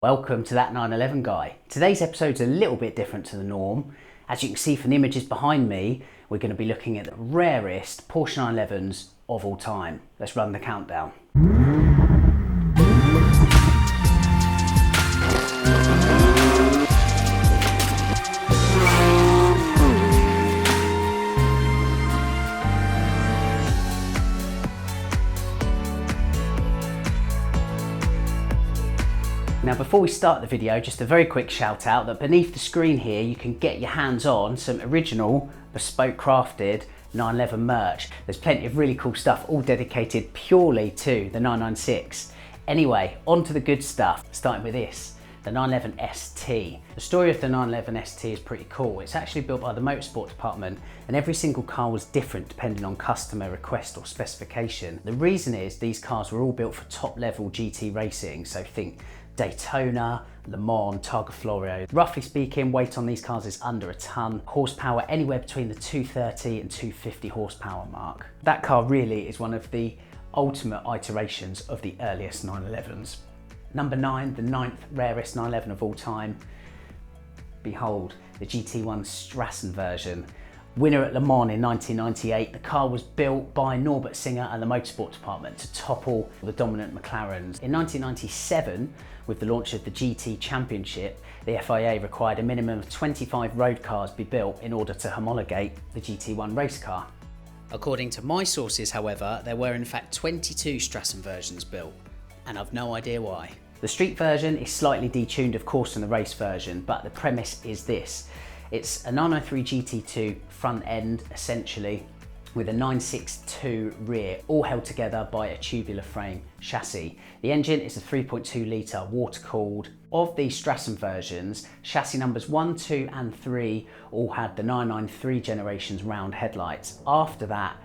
Welcome to That 911 Guy. Today's episode's a little bit different to the norm. As you can see from the images behind me, we're going to be looking at the rarest Porsche 911s of all time. Let's run the countdown. Now before we start the video, just a very quick shout out that beneath the screen here you can get your hands on some original, bespoke crafted 911 merch. There's plenty of really cool stuff all dedicated purely to the 996. Anyway, on to the good stuff, starting with this, the 911 ST. The story of the 911 ST is pretty cool. It's actually built by the motorsport department and every single car was different depending on customer request or specification. The reason is these cars were all built for top level GT racing, so think Daytona, Le Mans, Targa Florio. Roughly speaking, weight on these cars is under a ton. Horsepower anywhere between the 230 and 250 horsepower mark. That car really is one of the ultimate iterations of the earliest 911s. Number 9, the 9th rarest 911 of all time. Behold, the GT1 strassenversion. Winner at Le Mans in 1998, the car was built by Norbert Singer and the motorsport department to topple the dominant McLarens. In 1997, with the launch of the GT Championship, the FIA required a minimum of 25 road cars be built in order to homologate the GT1 race car. According to my sources, however, there were in fact 22 Strassen versions built, and I've no idea why. The street version is slightly detuned, of course, from the race version, but the premise is this. It's a 993 GT2 front end, essentially, with a 962 rear, all held together by a tubular frame chassis. The engine is a 3.2 litre water-cooled. Of these Strassen versions, chassis numbers 1, 2 and 3 all had the 993 generation's round headlights. After that,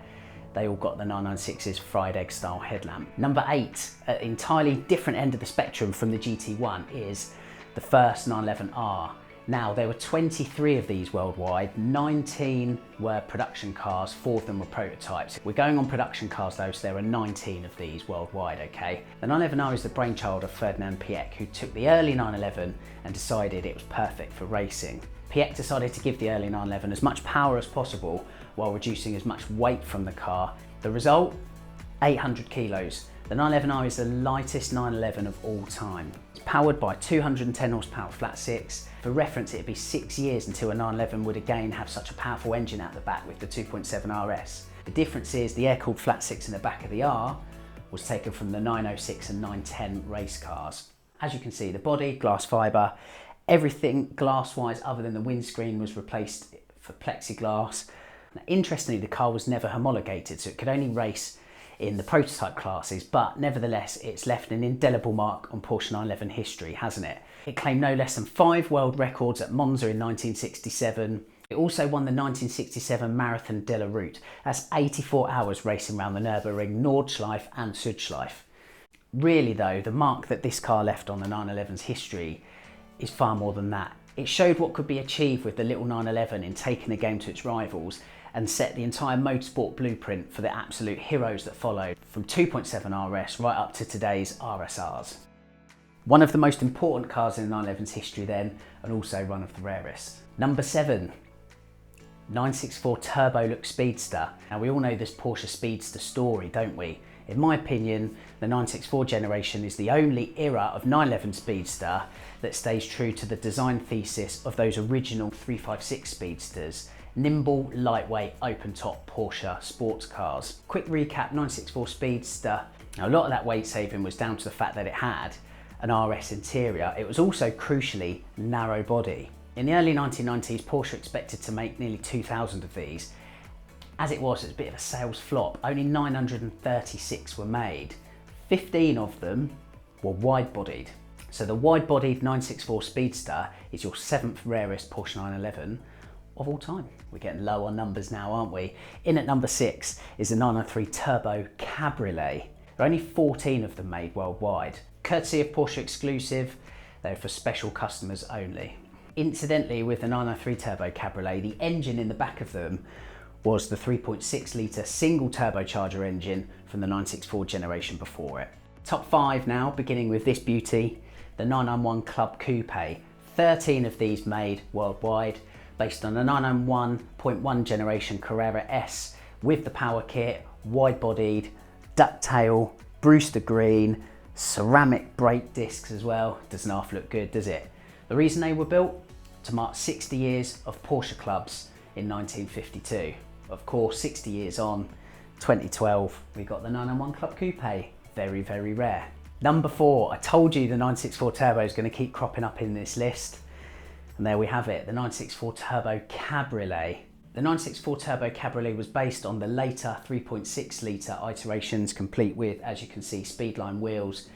they all got the 996's fried egg style headlamp. Number 8, at an entirely different end of the spectrum from the GT1, is the first 911R. Now, there were 23 of these worldwide, 19 were production cars, 4 of them were prototypes. We're going on production cars though, so there are 19 of these worldwide, okay? The 911R is the brainchild of Ferdinand Piëch, who took the early 911 and decided it was perfect for racing. Piëch decided to give the early 911 as much power as possible while reducing as much weight from the car. The result? 800 kilos. The 911R is the lightest 911 of all time. It's powered by 210 horsepower flat six. For reference, it'd be 6 years until a 911 would again have such a powerful engine out the back with the 2.7 RS. The difference is the air-cooled flat six in the back of the R was taken from the 906 and 910 race cars. As you can see, the body, glass fibre, everything glass-wise other than the windscreen was replaced for plexiglass. Now, interestingly, the car was never homologated, so it could only race in the prototype classes, but nevertheless it's left an indelible mark on Porsche 911 history, hasn't it? It claimed no less than 5 world records at Monza in 1967. It also won the 1967 Marathon de la Route. That's 84 hours racing around the Nürburgring, Nordschleife and Südschleife. Really though, the mark that this car left on the 911's history is far more than that. It showed what could be achieved with the little 911 in taking the game to its rivals and set the entire motorsport blueprint for the absolute heroes that followed, from 2.7 RS right up to today's RSRs. One of the most important cars in the 911's history then, and also one of the rarest. Number 7, 964 Turbo Look Speedster. Now we all know this Porsche Speedster story, don't we? In my opinion, the 964 generation is the only era of 911 Speedster that stays true to the design thesis of those original 356 Speedsters. Nimble, lightweight, open-top Porsche sports cars. Quick recap, 964 Speedster. Now a lot of that weight saving was down to the fact that it had an RS interior. It was also crucially narrow body. In the early 1990s, Porsche expected to make nearly 2,000 of these. As it was a bit of a sales flop. Only 936 were made. 15 of them were wide-bodied. So the wide-bodied 964 Speedster is your 7th rarest Porsche 911 of all time. We're getting low on numbers now, aren't we? In at number 6 is the 993 Turbo Cabriolet. There are only 14 of them made worldwide. Courtesy of Porsche exclusive, they're for special customers only. Incidentally, with the 993 Turbo Cabriolet, the engine in the back of them was the 3.6 litre single turbocharger engine from the 964 generation before it. Top 5 now, beginning with this beauty, the 911 Club Coupe. 13 of these made worldwide, based on the 991.1 generation Carrera S with the power kit, wide-bodied, ducktail, Brewster green, ceramic brake discs as well. Doesn't half look good, does it? The reason they were built? To mark 60 years of Porsche clubs in 1952. Of course, 60 years on, 2012, we got the 911 Club Coupe. Very, very rare. Number 4, I told you the 964 Turbo is going to keep cropping up in this list. And there we have it, the 964 Turbo Cabriolet. The 964 Turbo Cabriolet was based on the later 3.6 litre iterations, complete with, as you can see, speedline wheels,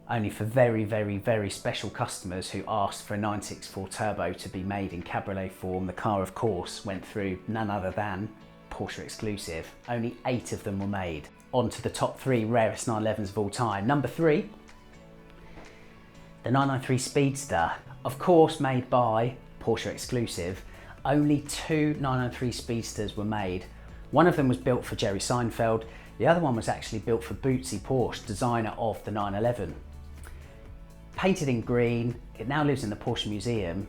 only for very, very, very special customers who asked for a 964 Turbo to be made in cabriolet form. The car, of course, went through none other than Porsche exclusive. Only 8 of them were made. On to the top 3 rarest 911s of all time. Number 3, the 993 Speedster. Of course, made by Porsche exclusive. Only 2 993 Speedsters were made. One of them was built for Jerry Seinfeld. The other one was actually built for Bootsy Porsche, designer of the 911. Painted in green, it now lives in the Porsche Museum,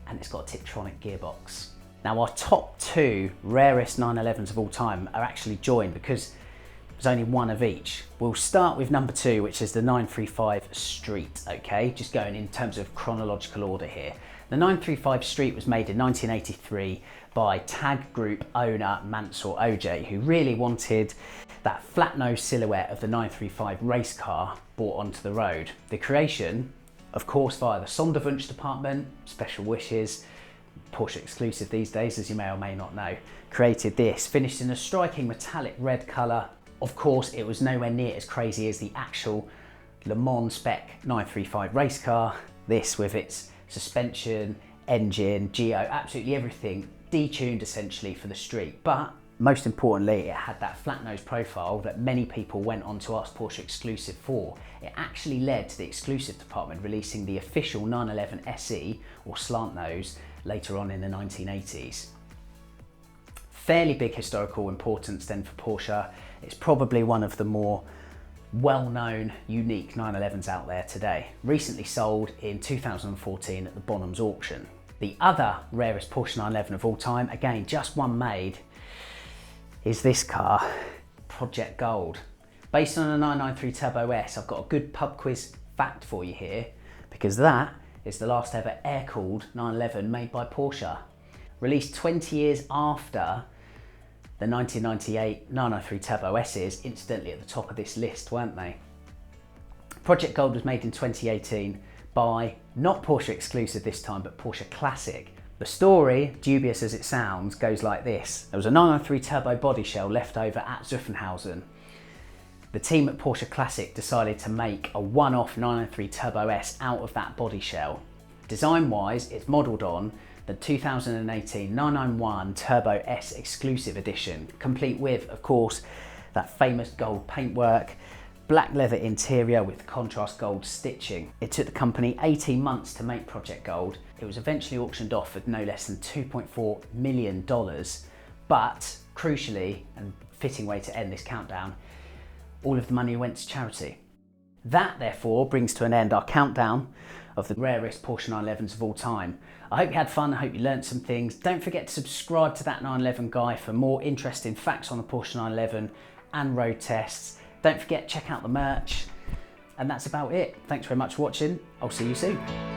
and it's got a Tiptronic gearbox. Now, our top 2 rarest 911s of all time are actually joined because there's only one of each. We'll start with number 2, which is the 935 Street, okay? Just going in terms of chronological order here. The 935 Street was made in 1983 by Tag Group owner Mansour OJ, who really wanted that flat nose silhouette of the 935 race car brought onto the road. The creation, of course, via the Sonderwunsch department, special wishes, Porsche exclusive these days, as you may or may not know, created this, finished in a striking metallic red colour. Of course, it was nowhere near as crazy as the actual Le Mans spec 935 race car. This with its suspension, engine, geo, absolutely everything detuned essentially for the street. But most importantly, it had that flat nose profile that many people went on to ask Porsche exclusive for. It actually led to the exclusive department releasing the official 911 SE, or slant nose, later on in the 1980s. Fairly big historical importance then for Porsche. It's probably one of the more well-known, unique 911s out there today. Recently sold in 2014 at the Bonhams auction. The other rarest Porsche 911 of all time, again, just one made, is this car, Project Gold. Based on a 993 Turbo S, I've got a good pub quiz fact for you here, because that is the last ever air-cooled 911 made by Porsche. Released 20 years after the 1998 993 Turbo S's, incidentally at the top of this list, weren't they? Project Gold was made in 2018 by, not Porsche exclusive this time, but Porsche Classic. The story, dubious as it sounds, goes like this. There was a 993 Turbo body shell left over at Zuffenhausen. The team at Porsche Classic decided to make a one-off 993 Turbo S out of that body shell. Design-wise, it's modelled on the 2018 991 Turbo S Exclusive Edition, complete with, of course, that famous gold paintwork, black leather interior with contrast gold stitching. It took the company 18 months to make Project Gold. It was eventually auctioned off at no less than $2.4 million, but crucially, and fitting way to end this countdown, all of the money went to charity. That, therefore, brings to an end our countdown of the rarest Porsche 911s of all time. I hope you had fun, I hope you learned some things. Don't forget to subscribe to that 911 guy for more interesting facts on the Porsche 911 and road tests. Don't forget, check out the merch. And that's about it. Thanks very much for watching. I'll see you soon.